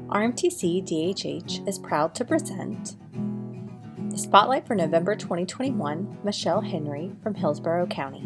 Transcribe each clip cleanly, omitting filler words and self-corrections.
RMTC DHH is proud to present the Spotlight for November 2021, Michelle Henry from Hillsborough County.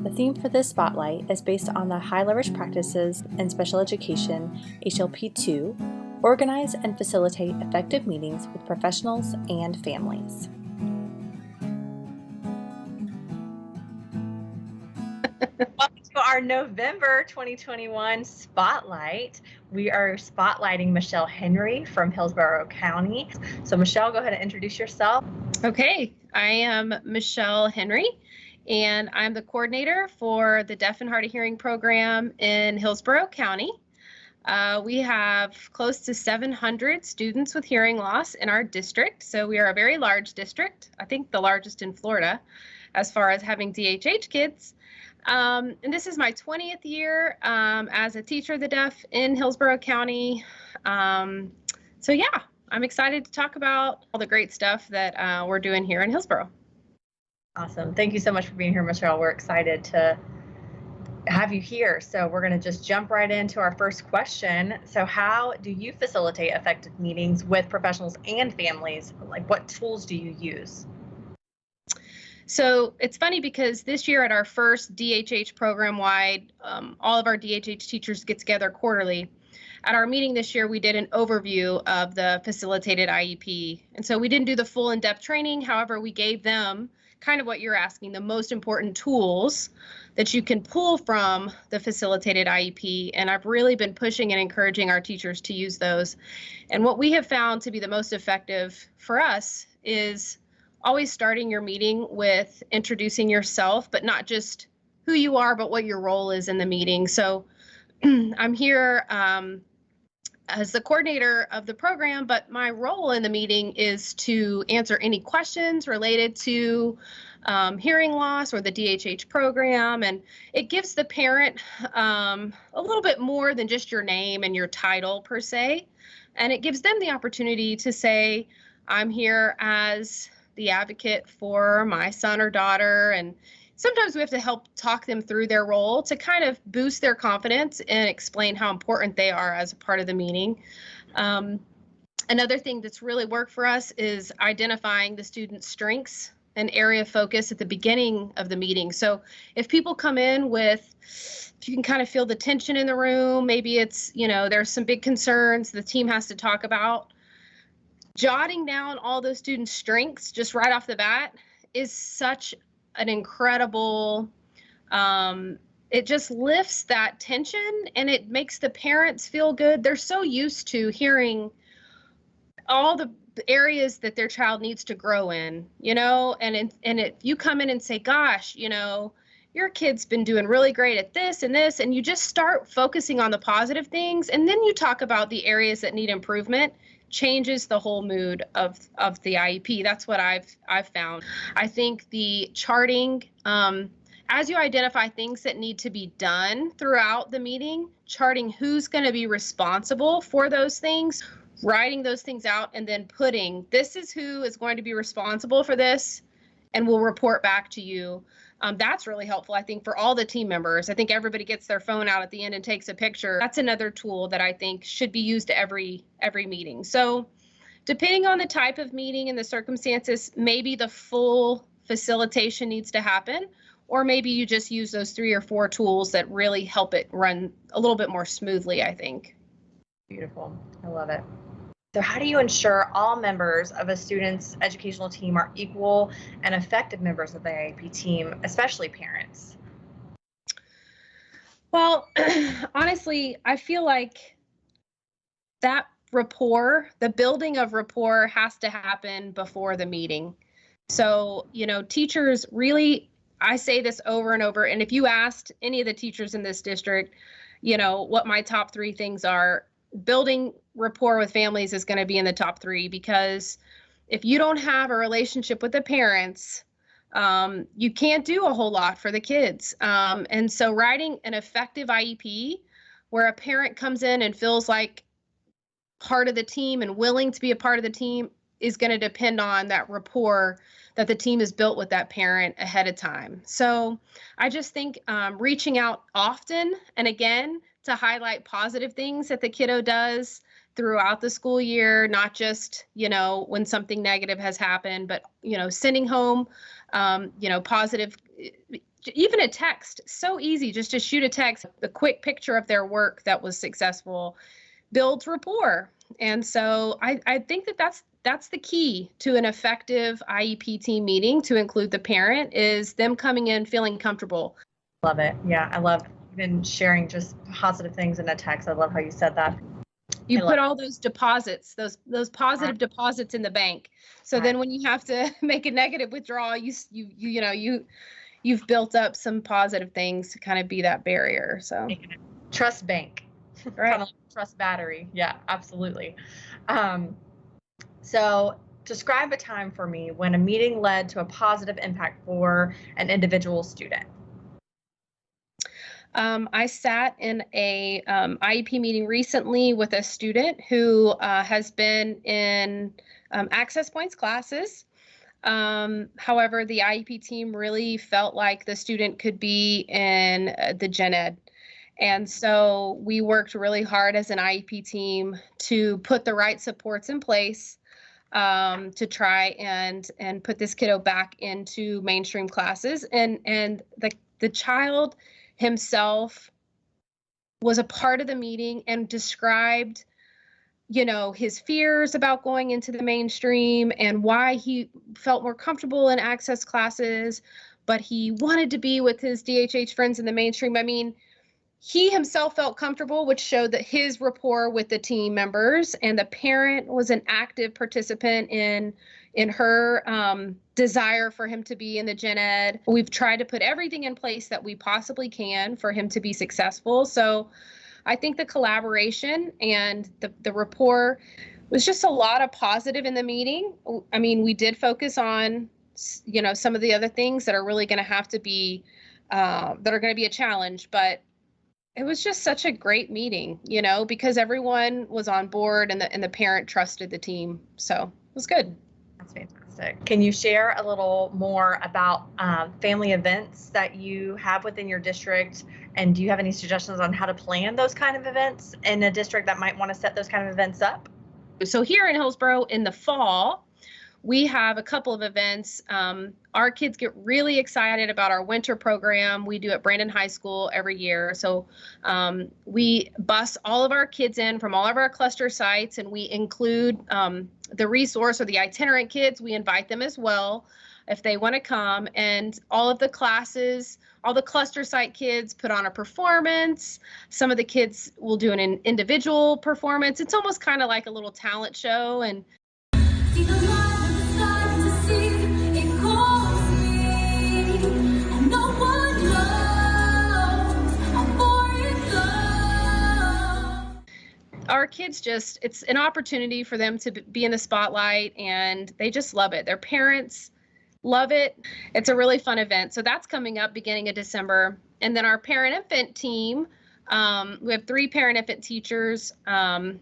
The theme for this spotlight is based on the High Leverage Practices in Special Education HLP 2, organize and facilitate effective meetings with professionals and families. Welcome to our November 2021 Spotlight. We are spotlighting Michelle Henry from Hillsborough County. So Michelle, go ahead and introduce yourself. Okay, I am Michelle Henry, and I'm the coordinator for the Deaf and Hard of Hearing program in Hillsborough County. We have close to 700 students with hearing loss in our district, so we are a very large district, I think the largest in Florida as far as having DHH kids. And this is my 20th year as a teacher of the deaf in Hillsborough County. So yeah, I'm excited to talk about all the great stuff that we're doing here in Hillsborough. Awesome. Thank you so much for being here, Michelle. We're excited to have you here. So we're going to just jump right into our first question. So how do you facilitate effective meetings with professionals and families? Like, what tools do you use? So it's funny because this year at our first DHH program-wide, all of our DHH teachers get together quarterly. At our meeting this year, we did an overview of the facilitated IEP. And so we didn't do the full in-depth training. However, we gave them kind of what you're asking, the most important tools that you can pull from the facilitated IEP. And I've really been pushing and encouraging our teachers to use those. And what we have found to be the most effective for us is always starting your meeting with introducing yourself, but not just who you are, but what your role is in the meeting. So I'm here as the coordinator of the program, but my role in the meeting is to answer any questions related to hearing loss or the DHH program. And it gives the parent a little bit more than just your name and your title per se. And it gives them the opportunity to say, I'm here as the advocate for my son or daughter. And sometimes we have to help talk them through their role to kind of boost their confidence and explain how important they are as a part of the meeting. Another thing that's really worked for us is identifying the student's strengths and area of focus at the beginning of the meeting. So if people come in with, if you can kind of feel the tension in the room, maybe it's, there's some big concerns the team has to talk about, jotting down all those students' strengths just right off the bat is such an incredible, it just lifts that tension and it makes the parents feel good. They're so used to hearing all the areas that their child needs to grow in, and if you come in and say, gosh, your kid's been doing really great at this and this, and you just start focusing on the positive things, and then you talk about the areas that need improvement, changes the whole mood of the IEP. That's what I've found. I think the charting, as you identify things that need to be done throughout the meeting, charting who's going to be responsible for those things, writing those things out, and then putting, this is who is going to be responsible for this, and we'll report back to you. That's really helpful, I think, for all the team members. I think everybody gets their phone out at the end and takes a picture. That's another tool that I think should be used every meeting. So depending on the type of meeting and the circumstances, maybe the full facilitation needs to happen, or maybe you just use those 3 or 4 tools that really help it run a little bit more smoothly, I think. Beautiful. I love it. So how do you ensure all members of a student's educational team are equal and effective members of the IEP team, especially parents? Well, honestly, I feel like that rapport, the building of rapport has to happen before the meeting. So, teachers really, I say this over and over, and if you asked any of the teachers in this district, what my top 3 things are, building rapport with families is going to be in the top 3, because if you don't have a relationship with the parents, you can't do a whole lot for the kids. And so writing an effective IEP where a parent comes in and feels like part of the team and willing to be a part of the team is going to depend on that rapport that the team has built with that parent ahead of time. So I just think reaching out often and again to highlight positive things that the kiddo does throughout the school year, not just, when something negative has happened, but, sending home, positive, even a text. So easy just to shoot a text, a quick picture of their work that was successful builds rapport. And so I think that's the key to an effective IEP team meeting, to include the parent, is them coming in feeling comfortable. Love it. Yeah, I love even sharing just positive things in a text. I love how you said that. You put all those deposits, those positive deposits in the bank. So then when you have to make a negative withdrawal, you've built up some positive things to kind of be that barrier. So trust bank, right? Kind of like trust battery. Yeah, absolutely. So describe a time for me when a meeting led to a positive impact for an individual student. I sat in a IEP meeting recently with a student who has been in Access Points classes. However, the IEP team really felt like the student could be in the gen ed. And so we worked really hard as an IEP team to put the right supports in place to try and put this kiddo back into mainstream classes. And the child himself was a part of the meeting and described, his fears about going into the mainstream and why he felt more comfortable in access classes, but he wanted to be with his DHH friends in the mainstream. I mean, he himself felt comfortable, which showed that his rapport with the team members, and the parent was an active participant in her desire for him to be in the gen ed. We've tried to put everything in place that we possibly can for him to be successful. So I think the collaboration and the rapport was just a lot of positive in the meeting. I mean, we did focus on, some of the other things that are really going to have to be, that are going to be a challenge, but it was just such a great meeting, because everyone was on board and the parent trusted the team. So it was good. That's fantastic. Can you share a little more about family events that you have within your district? And do you have any suggestions on how to plan those kind of events in a district that might want to set those kind of events up? So here in Hillsboro in the fall, we have a couple of events. Our kids get really excited about our winter program we do at Brandon High School every year. So we bus all of our kids in from all of our cluster sites, and we include the resource or the itinerant kids. We invite them as well if they want to come, and all of the classes, all the cluster site kids put on a performance. Some of the kids will do an individual performance. It's almost kind of like a little talent show. And our kids it's an opportunity for them to be in the spotlight, and they just love it. Their parents love it. It's a really fun event. So that's coming up beginning of December. And then our parent-infant team, we have 3 parent-infant teachers, and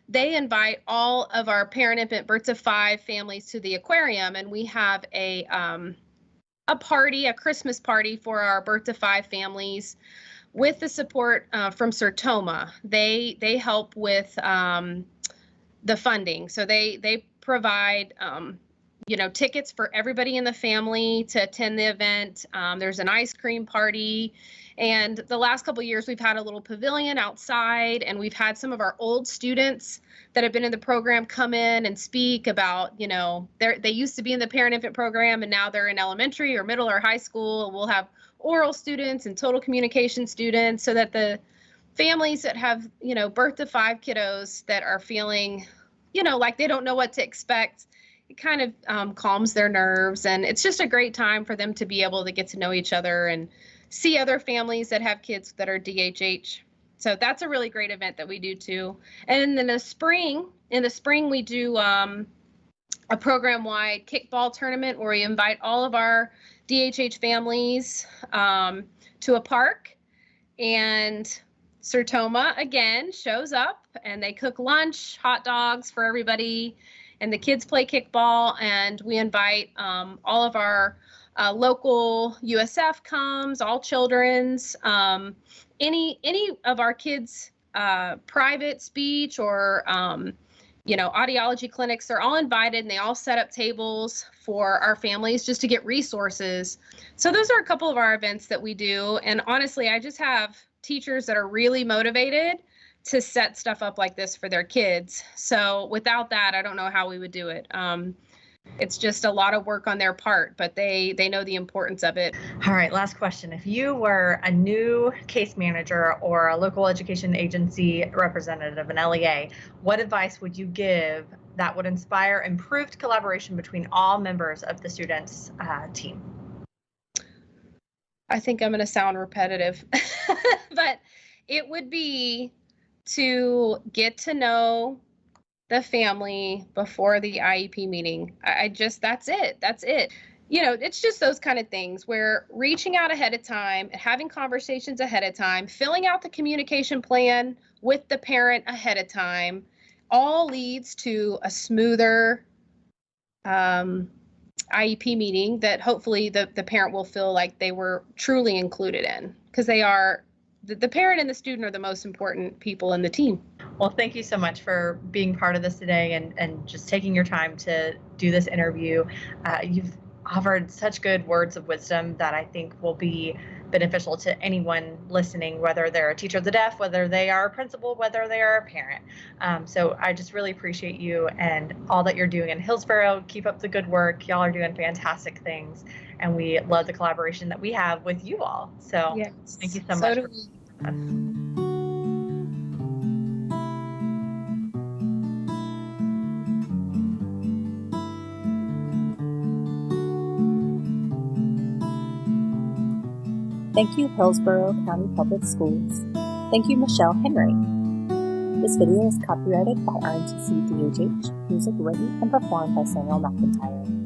they invite all of our parent-infant birth to 5 families to the aquarium, and we have a party, a Christmas party for our birth to 5 families with the support from Sertoma. They help with the funding. So they provide tickets for everybody in the family to attend the event. There's an ice cream party. And the last couple of years, we've had a little pavilion outside, and we've had some of our old students that have been in the program come in and speak about, they used to be in the parent-infant program, and now they're in elementary or middle or high school. We'll have oral students and total communication students, so that the families that have, birth to 5 kiddos that are feeling, like they don't know what to expect, it kind of calms their nerves. And it's just a great time for them to be able to get to know each other and see other families that have kids that are DHH. So that's a really great event that we do too. And in the spring we do a program-wide kickball tournament where we invite all of our DHH families to a park, and Sertoma again shows up, and they cook lunch, hot dogs for everybody, and the kids play kickball, and we invite all of our Local USF comes, All Children's, any of our kids' private speech or audiology clinics, they're all invited, and they all set up tables for our families just to get resources. So those are a couple of our events that we do. And honestly, I just have teachers that are really motivated to set stuff up like this for their kids. So without that, I don't know how we would do it. It's just a lot of work on their part, but they know the importance of it. All right, last question. If you were a new case manager or a local education agency representative, an LEA, what advice would you give that would inspire improved collaboration between all members of the students' team? I think I'm going to sound repetitive, but it would be to get to know the family before the IEP meeting. That's it. It's just those kind of things where reaching out ahead of time, having conversations ahead of time, filling out the communication plan with the parent ahead of time, all leads to a smoother IEP meeting that hopefully the parent will feel like they were truly included in, because the parent and the student are the most important people in the team. Well, thank you so much for being part of this today and just taking your time to do this interview. You've offered such good words of wisdom that I think will be beneficial to anyone listening, whether they're a teacher of the deaf, whether they are a principal, whether they are a parent. So I just really appreciate you and all that you're doing in Hillsborough. Keep up the good work. Y'all are doing fantastic things. And we love the collaboration that we have with you all. So yes. Thank you so much. Thank you, Hillsborough County Public Schools. Thank you, Michelle Henry. This video is copyrighted by RNTC DHH, music written and performed by Samuel McIntyre.